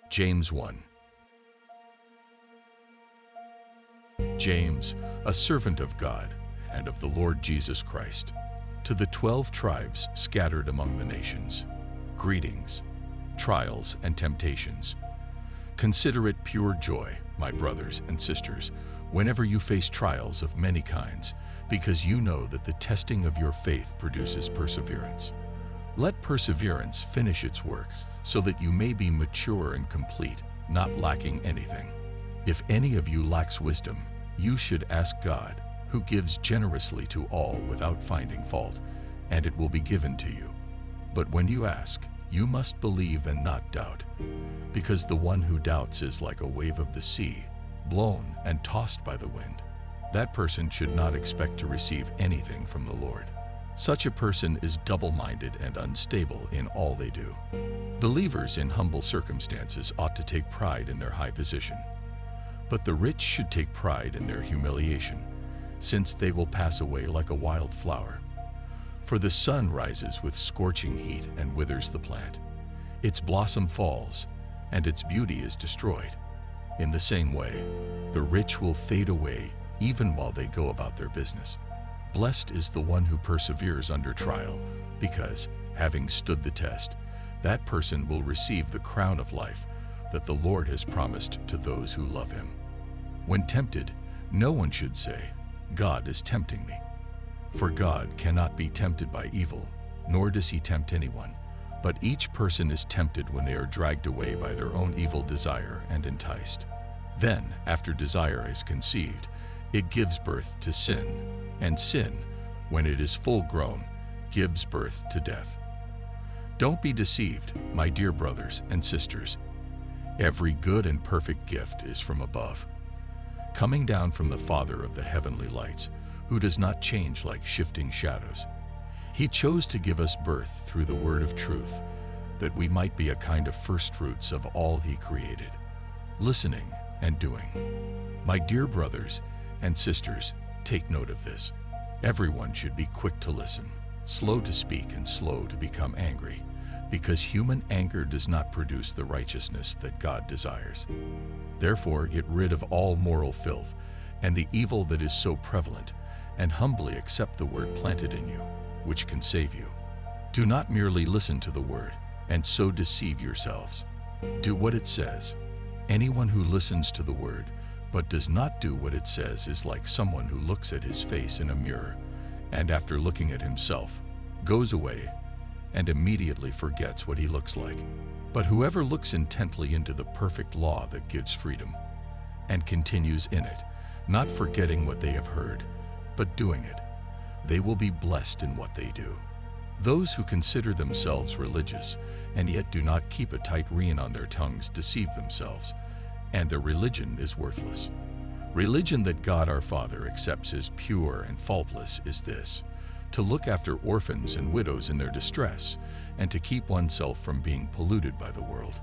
James 1. James, a servant of God and of the Lord Jesus Christ, to the 12 tribes scattered among the nations, greetings, trials and temptations. Consider it pure joy, my brothers and sisters, whenever you face trials of many kinds, because you know that the testing of your faith produces perseverance. Let perseverance finish its work, so that you may be mature and complete, not lacking anything. If any of you lacks wisdom, you should ask God, who gives generously to all without finding fault, and it will be given to you. But when you ask, you must believe and not doubt, because the one who doubts is like a wave of the sea, blown and tossed by the wind. That person should not expect to receive anything from the Lord. Such a person is double-minded and unstable in all they do. Believers in humble circumstances ought to take pride in their high position. But the rich should take pride in their humiliation, since they will pass away like a wild flower. For the sun rises with scorching heat and withers the plant. Its blossom falls, and its beauty is destroyed. In the same way, the rich will fade away even while they go about their business. Blessed is the one who perseveres under trial, because, having stood the test, that person will receive the crown of life that the Lord has promised to those who love him. When tempted, no one should say, "God is tempting me." For God cannot be tempted by evil, nor does he tempt anyone. But each person is tempted when they are dragged away by their own evil desire and enticed. Then, after desire is conceived, it gives birth to sin, and sin, when it is full grown, gives birth to death. Don't be deceived, my dear brothers and sisters. Every good and perfect gift is from above, coming down from the Father of the heavenly lights, who does not change like shifting shadows. He chose to give us birth through the word of truth, that we might be a kind of firstfruits of all he created, listening and doing. My dear brothers and sisters, take note of this. Everyone should be quick to listen, slow to speak, and slow to become angry, because human anger does not produce the righteousness that God desires. Therefore, get rid of all moral filth and the evil that is so prevalent, and humbly accept the word planted in you, which can save you. Do not merely listen to the word and so deceive yourselves. Do what it says. Anyone who listens to the word but does not do what it says is like someone who looks at his face in a mirror, and after looking at himself, goes away and immediately forgets what he looks like. But whoever looks intently into the perfect law that gives freedom, and continues in it, not forgetting what they have heard, but doing it, they will be blessed in what they do. Those who consider themselves religious and yet do not keep a tight rein on their tongues deceive themselves, and their religion is worthless. Religion that God our Father accepts as pure and faultless is this: to look after orphans and widows in their distress, and to keep oneself from being polluted by the world.